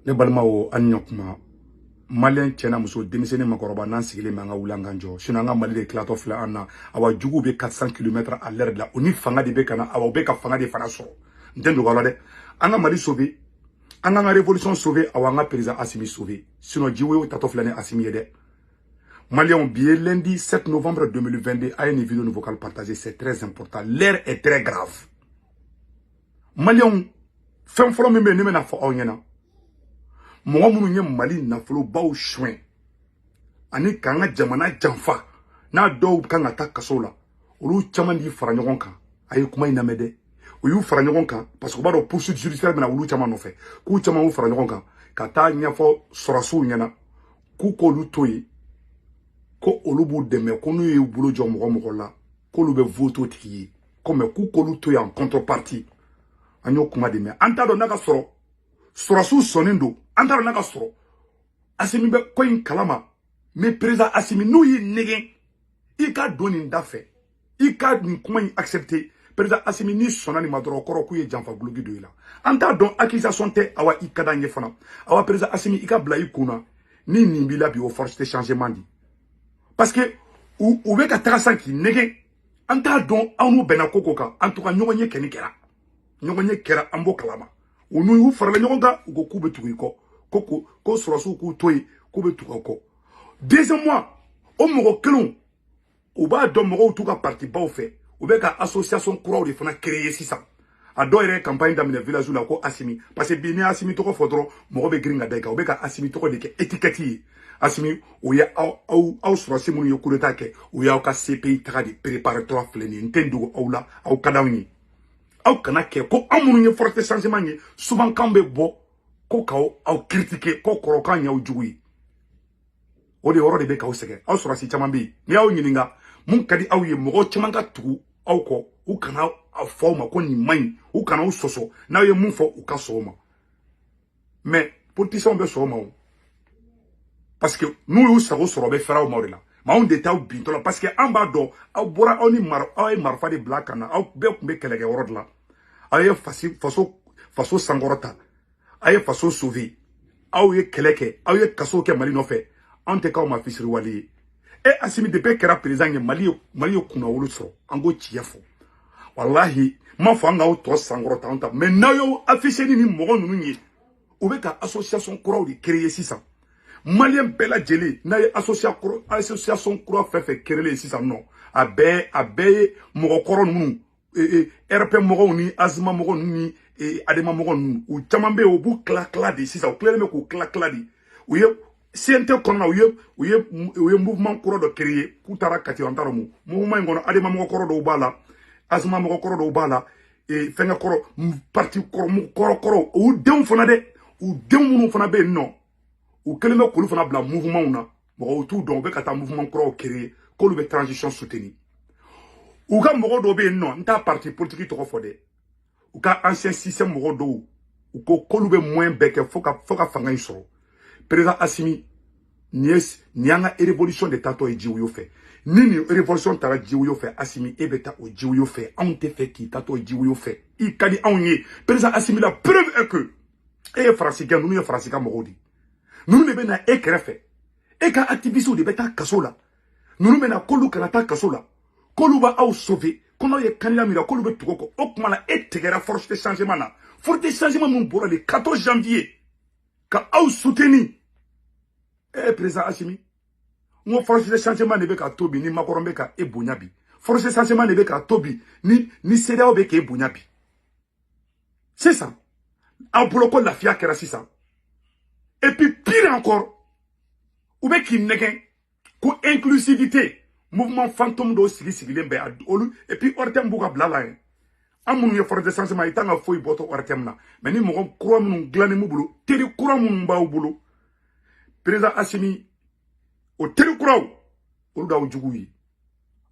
ne balima o anyokuma malien tiena muso demiseni makoroba nan sigile manga wulanganjo sinanga mali de klato fla anna awa jugu be 400 km à l'heure de la oni fanga de be kana awa be ka fanga de fana so ndendo galo de anga mali sauver anga nga révolution sauver awa nga président Assimi sauver sinon jiwo tato fla ne Assimi de malien billet lundi 7 novembre 2022 a une vidéo vocale partagée, c'est très important, l'air est très grave malien fem folo meme ne na fo onyena mo munu nye mali na folo bawo shwen ani kanga jamana jamfa na do kanga ta kasola olu chama di fara nyogon kan ayi kuma ina mede o yu fara nyogon kan parce que ba do poursuite judiciaire na olu chama no fe ku chama u fara nyogon kan ka ta nya fo sorasu nyana ku ko lu toyi ko olu bu deme ko nu yu bulo jo mo la ko lu be voto tiyi comme ku ko lu toyi en contrepartie anyo kuma de me anta do naka soro sorasu sonindo anta do naka soro Assimi be ko in kalama me président Assimi no yi negen i ka doni ndafe i ka ni kuma yi accepter président Assimi ni sonani madoro koro ku ye janfa glugi do ila anta don accusation te awa i kada nye fana awa président Assimi i ka bla i kuna ni nimbila bi o force de changement di parce que ou be ka trasan ki negen anta don anu bena kokoka en tout cas nyonye kenikera nyonye kera ambo kalama onu yu farale nyonga ugo kube tuiko ko sorosu ku toyi kube tuiko deuxième mois o mogo kelon o ba do mogo tuka parti ba o fait o be ka association kura de fana créer sisa a do ere campagne damine village la ko Assimi parce que bini Assimi to ko fodro mogo be gringa daika o be ka Assimi to ko de ke étiquette Assimi o ya au sorosi munu yo kureta ke o ya ka CPI taga de préparatoire fleni ntendu o la au kadawni au kana ke ko amunu nye forte changement nye souvent quand be bo ko kaw au critiquer ko koroka nya ujui o de woro de be kaw sege au sorosi chamambi ni au nyininga mun kadi au ye mogo chamanga tugu au ko u kana au forma ko ni mai u kana u soso na ye mun fo u ka soma mais politicien be soma parce que nous sago soro be fera o mawrila ma on deta bintola parce que amba do aw bora oni mar ay marfa de blakana aw be kumbe kelege worodla ay faso sangorota ay faso sauver aw ye keleke aw ye kaso ke mali no fe ante ka ma fisiri wali e Assimi de be kera président mali kuna wulu so ango chiefo wallahi ma fo anga o to sangorota anta mais nayo afficher ni mo nunu ni o be ka association kura de créer 600 malien bela jeli na association kura fefe créer 600 non abe mo koro nunu RP mogo ni azma mogo ni adema mogo nu u chamambe o bu kla de 600 o clair me ko kla di u ye CNT konna u ye mouvement kura de créer kutara kati antaro mu mouvement ngono adema mogo koro do bala azma mogo koro do bala fenga koro parti koro u dem fona de u dem munu fona be non ou quel me kolu fana bla mouvement na mo tout donc be kata mouvement kro créer ko lu be transition soutenue ou ga mo do be non nta parti politique to ko fode ou ka ancien système mo do ou ko lu be moins beke foka fanga isoro président Assimi nianga révolution de tato e jiwu yo fait ni révolution tara jiwu yo fait Assimi e beta o jiwu yo fait on te fait ki tato e jiwu yo fait i kadi onye président Assimi la preuve est que e francica nous e francica mo di nous ne bena ekrefe eka activiste de beta kasola nous mena kolu kanata kasola kolu ba au sauver kono ye kanila mira kolu be tukoko okmala etegera force de changement na force de changement mon bora le 14 janvier ka au soutenu président Assimi mo force de changement ne be ka tobi ni makorombe ka ebunyabi force de changement ne be ka tobi ni CEDEAO be ka ebunyabi c'est ça en bloquant la fiakera c'est ça. Et puis, pire encore, ou bien qui n'est qu'une inclusivité, mouvement fantôme de sigilé, et puis, ortem bouga blala. En mon y'a force de changement, il t'a fouille boto ortem là. Mais nous m'avons croire mon glané mouboulou, télé croire mon ba au boulot. Président Assimi, au télé croire, au da ou djougouyi.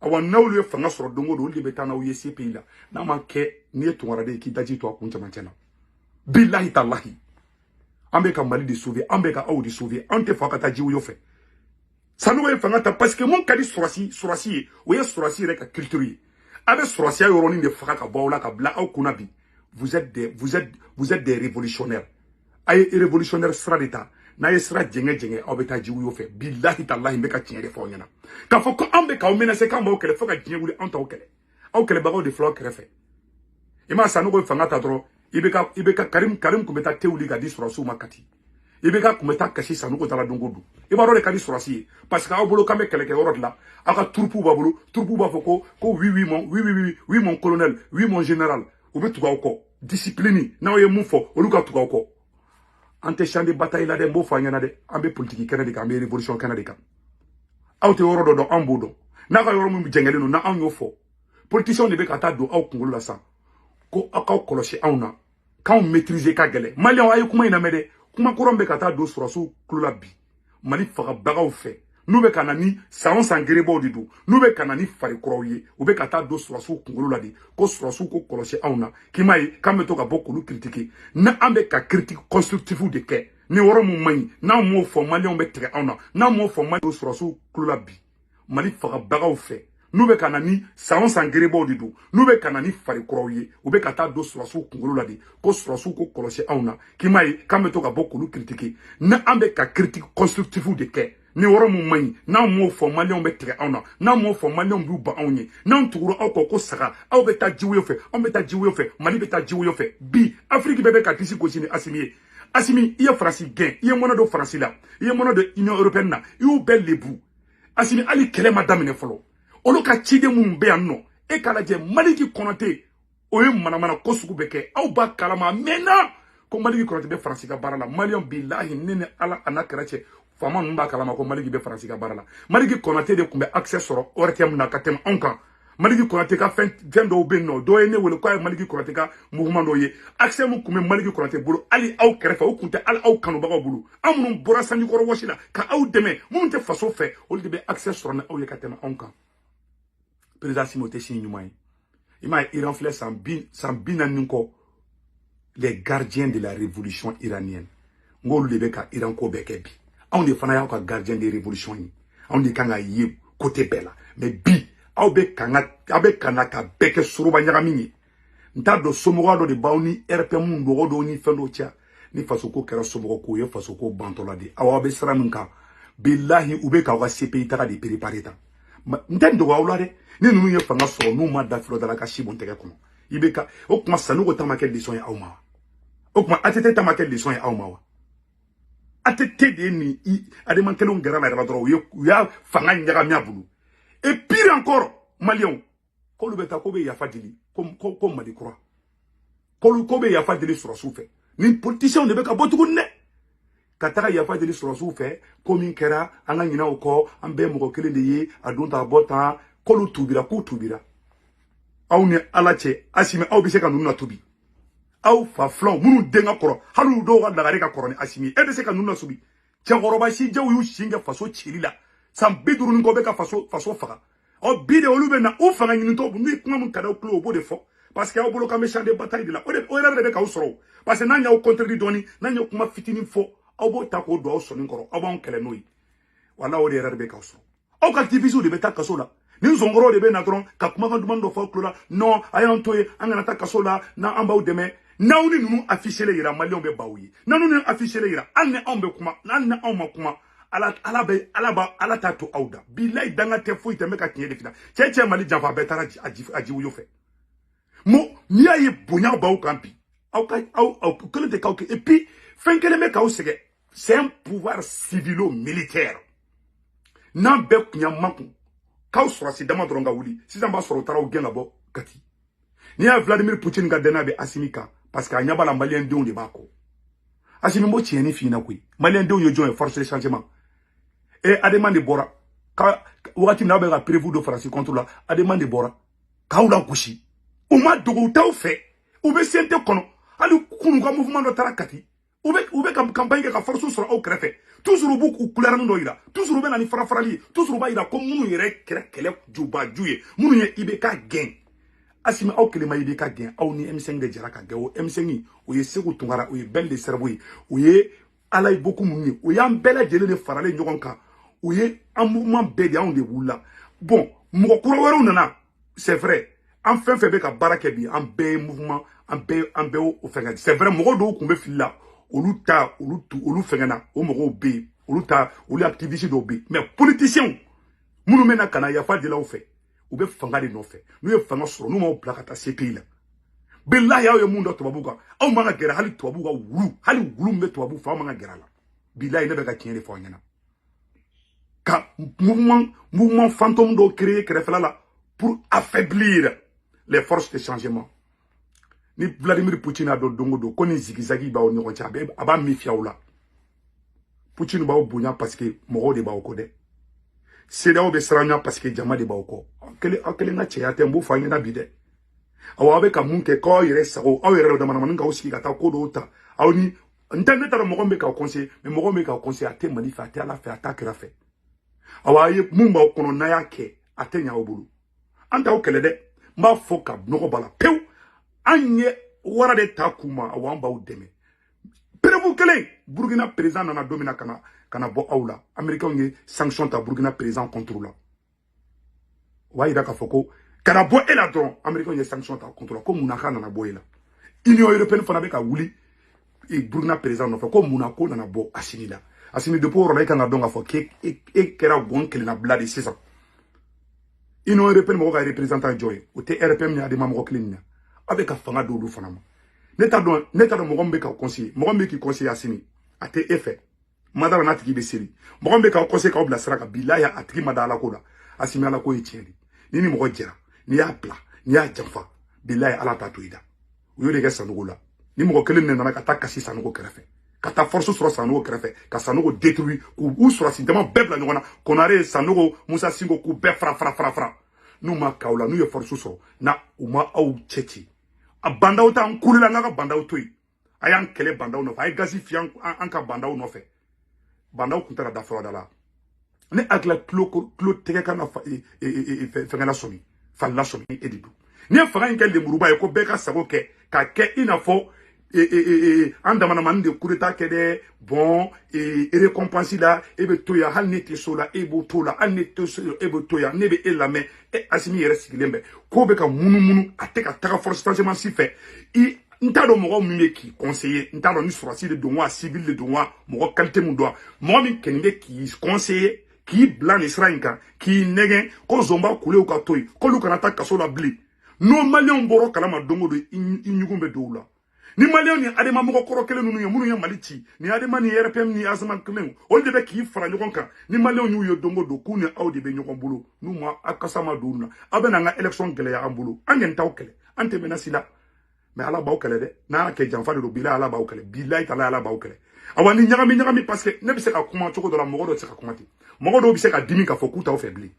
Awa na ulu fanga sur dongo do li betana ou yesi pays là. Na manke ni to warade ki daji to akuncha manchena. Billahi tallahi. Ambeka mali de sauver, ambeka ou de sauver, ante fakata jiwu yo fait. Ça nous est fangata parce que mon kadi surasi, ou ya surasi rek culture. Avec surasi yoroni de fakaka baola ka bla au kunabi. Vous êtes des révolutionnaires. ay révolutionnaire sera d'état na sera djenge aw beta jiwu yo fe billahi tallahi mbeka tinyere fo nyana ka fo ko ambe ka o menase ka mbo kele fo ka djenge wuli anta o kele aw kele bago de flo kele fe ima sanu ko fanga ta dro ibeka karim kumeta tewuli ga di surasu makati ibeka kumeta kashi sanu ko tala dongodu ibaro de kadi surasi parce que aw bolo kambe kele ke orod la aka turpu ba foko ko oui mon colonel oui mon général ou be tugaw ko discipline na ye mu fo oluka tugaw ko ante chande bataille la de mbo fa nyana de ambe politique kenedi ka ambe révolution kenedi ka awte orodo do ambudo na ka yoro mu jengele no na anyo fo politicien ne be ka ta do aw kungulu la sa ko akaw kolosi awna kan maîtriser ka gele mali ay kuma ina mede kuma korombe ka ta do surasu klula bi mali faga bagaw fe nube kana ni saon sangere bo didu nube kana ni fari kroye ube ka ta do surasu kungulu la di ko surasu ko kolosi awna kimai kameto ka bokulu critiquer na ambe ka critique constructif de ke ni woro mu mani na mo fo mali on be tere awna na mo fo mali do surasu klula bi mali faga bagaw fe nube kana ni saon sangere bo didu nube kana ni fari kroye ube ka ta do surasu kungulu la di ko surasu ko kolosi awna kimai kameto ka bokulu critiquer na ambe ka critique constructif de ke ni woro mu mani na mo fo mali on be tere awna na mo fo mali on bu ba awnye na ntuguro aw ko saga aw be ta jiwo fe on be ta jiwo fe mali be ta jiwo fe bi afrique bebe ka tisi ko sini asimi iye France gain iye mona do France la iye mona do union européenne na yu bel lebu asimi ali kele madame ne folo olu ka chide mu be anno e kala je mali ki konate o ye mana ko sugu beke aw ba kalama mena ko mali ki konate be France ka barala malion billahi nene ala anakrache fama nba kalama ko maliki be faransi ka barala maliki konate de kumbe access soro ortem na katem onkan maliki konate ka fen do be no do ene wele ko maliki konate ka mouvement do ye access mu kumbe maliki konate bulu ali aw kerefa o kunte al aw kanu baga bulu amunum bora sanni ko washila ka aw deme mun te faso fe o de be access soro na aw ye katem onkan président Timothée Nyumai ima Iran flè sambina ninko les gardiens de la révolution iranienne ngolu de be ka Iran ko be kebi on est fana ka gardien de révolution yi on est kanga yi côté bella mais bi aw be kana ka beke suruba nyagami nta do somogo do de bawni rpm ndo do ni fendo tia ni faso ko kera somogo ko ye faso ko bantola de awa be sara nka billahi ube ka wa CPI ta de préparer ta ntendo wa ulare ni nunu ye fanga so no ma da filo da ka shibon tege kono ibeka o kuma sanu ko tamake leçon ya awma o kuma atete tamake leçon ya awma wa atete de ni ademan kelon gara la dro ya fanga nyaga miabulu et pire encore malien ko lu beta ko be ya fadili ko mali croix ko be ya fadili sur soufe ni politicien de beka botugo ne kataka ya fadili sur soufe ko min kera anga nyina ko ambe mo kele de ye adunta bota ko lu tubira ku tubira aw ne alache asime aw bi se ka nuna tubi aw fa flon munu denga koro halu do ga daga reka koroni asimi e be se ka nuna subi che goroba si jaw yu shinga faso chirila sam biduru ni ko be ka faso faga o bide olube na o fanga ni to ni kuma mun kada klo obo de fo parce que aw bolo ka me champ de bataille de la o era be ka usoro parce que nanya o contredit doni nanya kuma fitini fo aw bo ta ko do so ni koro aw bon kele noyi wala o era be ka usoro aw ka division de beta kaso la ni zongoro de be na dron ka kuma kan dumando fo klo la non ayan toye angana ta kaso la na amba o deme nawni nunu afficher le yira malion be bawuyi nanu afficher le yira anne ambe kuma nanne amma kuma ala ta to auda billahi danga te fo ite meka kiye defina cheche mali jafa betara aji wuyo fe mo ni aye bonya baw kampi au kele de kauke et puis fin kele meka usege c'est un pouvoir civilo militaire nan be kunya maku kaw sura si dama dronga wuli si zamba soro taraw genga bo kati ni a Vladimir Poutine ga dena be asimika parce que anyaba la malien de on de bako asimi mo tieni fina kui malien de yo join force de changement et ademande bora ka wakati na be ga prévu de France contre la ademande bora ka ula kushi o ma dogo taw fe o be sente kono ali kunu ka mouvement de tarakati o be campagne ka force sur au krefe toujours beaucoup couleur ndo ira toujours be na ni farafrali toujours ba ira comme munu yere kele juba juye munu ye ibeka gain asimi aw kelema yibe ka gen aw ni M5 de jara ka gawo M5 o ye segu tungara o ye bel de cerveau o ye alay beaucoup munni o ya mbele jele ne farale nyogon kan o ye en mouvement be de on de wula bon mo ko wero nana c'est vrai en fin be ka barake bi en be mouvement en be o fenga c'est vrai mo do kumbe filla olu fengena o mogo be olu activiste do be mais politiciens munu mena kana ya fa de la o fait ou be fanga de no fait nous ye fanga soro nous ma o plaka ta CPI la billahi ya mun do tobabuka aw ma ga gera hali tobabuka hali wulu mbe tobabu fa ma ga gera la billahi ne be ka tienre fo nyana ka mouvement fantôme do créer la pour affaiblir les forces de changement. Ni Vladimir Poutine a do dongo do koni zigizagi ba o nyoko chabe aba mifia ola. Poutine ba o bunya parce que mogo de ba o kode. Seda o be sranya parce que jama de ba o ko. Akele na cheya tembo fa nyina bide. Awa be ka munke ko yere sago aw yere do manama nga oski ka ta ko do ta. Aw ni internet ara mogo be ka conseil mais mogo be ka conseil ate manifa ate ala fait attaque ra fait. Awa ye mumba o kono na yake ate nya obulu. Anta o kele de mba foka nogo bala pew anye wara de takuma awamba o deme prevu kele Burkina président nana domina kana bo awla américain ngi sanction ta Burkina président contre la wa ida ka foko kana bo ela don américain ngi sanction ta contre la ko munaka nana bo ela union européenne fana be ka wuli e Burkina président no fa ko munako nana bo asini de pour la kana donga fo ke e kera gon kele na blade sisa union européenne mo ka représentant joy o te RPM ni adema mo klin avec ka fanga do fana ma neta do mo gombe ka conseiller mo gombe ki conseiller asini ate effet madara na tiki be seri mo gombe ka conseiller ka obla sraka bilaya atiki madala ko la asimi ala ko etieli nini mo jera ni ya pla ni ya jamfa bilaya ala ta tuida uyo de ga sanugo la ni mo kelen ne na ka ta kasi sanugo krefe ka ta force sur sanugo krefe ka sanugo détruit ou sur asindement bebla ngona konare sanugo musa singo ku be fra nous ma kaula nous ye force sur na uma au chechi abanda uta nkulila ngaka banda utoi ayan kele banda uno fa ay gazi fian anka banda uno fe banda kuntara da froda la ne akla klo tege kana fa ngala somi fa la somi edidu ne fa ngel de muruba ko beka sabo ke ka ke inafo andamana man de kureta ke de bon récompense la ebe toya hal neti sola ebo tola an neti sola ebo toya nebe elame asimi yere sigilembe ko be ka munu ateka taka force changement si fait ntado mogo mime ki conseiller ntado ni surasi de donwa civil de donwa mogo qualité mu doa mo mi kenbe ki conseiller ki blan israinka ki negen ko zomba kule o ka toy ko lu kana ta kasola bli no malion boro kala ma dongo de inyugumbe doula ni malion ni adema mogo koro kele nunu munu ya malichi ni adema ni RPM ni azman kelen o de be ki fara nyogon kan ni malion ni yo dongo do ku ni awde be nyogon bulu nu ma akasama douna abena nga election gele ya ambulu angen tawkele ante menasila mais ala baw kele de na ke janfa de bila ala baw kele bila ita ala baw kele awani nyagami parce que ne bi se ka kuma choko do la mogo do se ka kuma ti mogo do bi se ka dimi ka fokuta o febli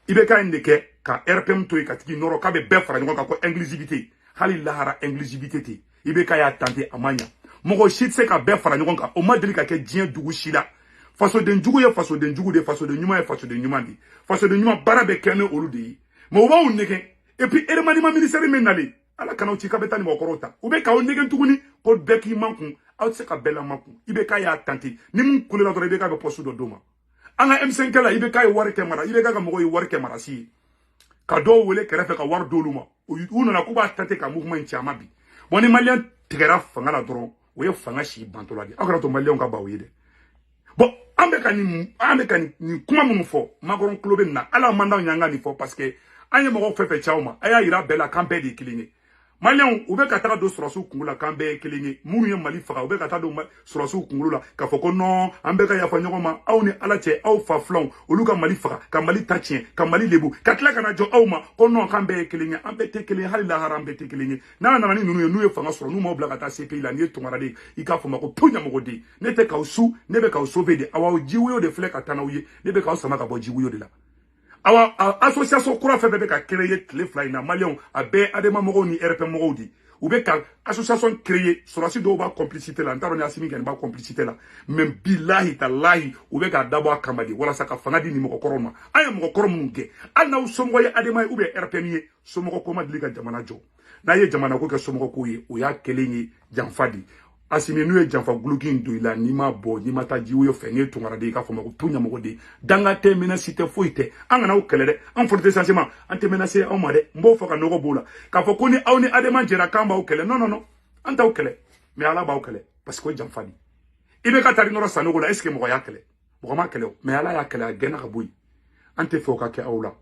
ibe ka indeke ka RPM to ka tiki noro ka be fara nyogon ka ko inclusivité hali lahara inclusivité ti ibe ka ya tante amanya mogo shit se ka be fara nyogon ka o madri ka ke dien dugu shila faso de njugu ye faso de njugu de faso de nyuma ye faso de nyuma di faso de nyuma barabe kene oludi mo wa uneke et puis ermani ma ministère menali ala kana uchi ka betani mo korota ube ka onege ntuguni ko beki mankun outse ka bela mankun ibe ka ya tante ni mun kulela do ibe ka be postu do doma anga M5 la ibe ka wari ke mara ibe ka mogo yi wari ke mara si ka do wele kerefe ka war doluma una na kuba tante ka mouvement chama bi boni malien tigera fanga la dron o ye fanga shi bantola di akara to malien ka ba oyede bon ambe ka ni kuma munu fo magoron klobe na ala manda nyanga ni fo parce que anye mogo fefe chauma aya ira bela kambe di kilinge malien ube ka taga do surasu kungula kambe kilinge munu ye mali faga ube ka taga do surasu kungula ka foko non ambe ka ya fa nyogoma aw ni ala che aw fa flon oluka mali faga ka mali tachien ka mali lebu ka tla kana jo awma ko non kambe kilinge ambe te kilinge halila harambe te kilinge na ni nunu ye fanga sura nu mo bla ka ta CPI la ni tongara de ika fo mako punya mo de ne te ka usu ne be ka usove de awa jiwo de flek atana uye ne be ka usama ka bo jiwo de la awa association kura fe be ka créer clé fly na malion abe adema mogo ni RPM mogo di ou be ka association créer sur la site do ba complicité la ntaro ni asimi ngene ba complicité la même billahi tallahi ou be ka dabo akamadi wala saka fanga di ni mogo koroma aya mogo korom nge alna usomo ye adema ou be RPM ye somo ko ma diliga jamana jo na ye jamana ko ke somo ko ye o ya kelengi jamfadi asimi nu ye janfa glugin do ila ni ma bo ni mata jiwo yo fe ni tungara de ka fo mako tunya mako de danga te menacité foite angana o kele de en forte sentiment ante menacé o ma de mbo fo ka no bola ka fo ko ni awni adema jera kamba o kele non anta o kele mais ala ba o kele parce que janfadi ibe ka tari noro sanogo la est-ce que mo ya kele mo ma kele mais ala ya kele gena ka boy ante fo ka ke awla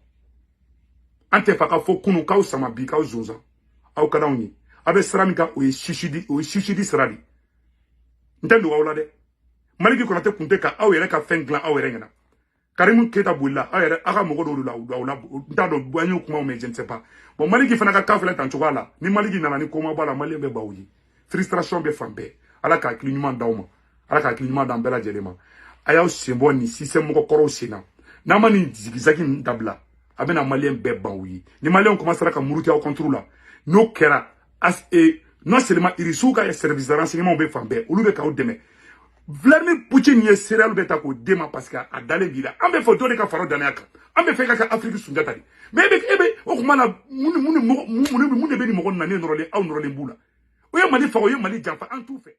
ante fa ka fo kunu ka usama bi ka uzunza aw ka dawni abe sramika o shishidi srali ntendo awla de maliki ko nate kunte ka aw yere ka fengla aw yere ngana Karim Keta Boulla, aga mogo do la ntado boanyo kuma mais je ne sais pas. Bon maliki fana ka kafela tanchoga la, ni maliki nana ni koma bala mali be bawuyi. Frustration be fambe. Ala ka clignement dawma. Ala ka clignement dambela jelema. Aya sembo ni système moko koro sena. Na mani zigizagi ndabla. Abena malien be bawuyi. Ni malien commence à ka muruti au contrôle la. No kera as et non seulement irisuka ya service de renseignement be fambe. Olu be ka o deme. Vladimir Poutine ye serial beta ko dema parce que a dale bila ambe photo de ka faro danaka ambe fe ka Afrique sunjata di mais ebe o kuma na muni be ni mo na ne norole aw norole bula o ye mali fa o ye mali janfa en tout fait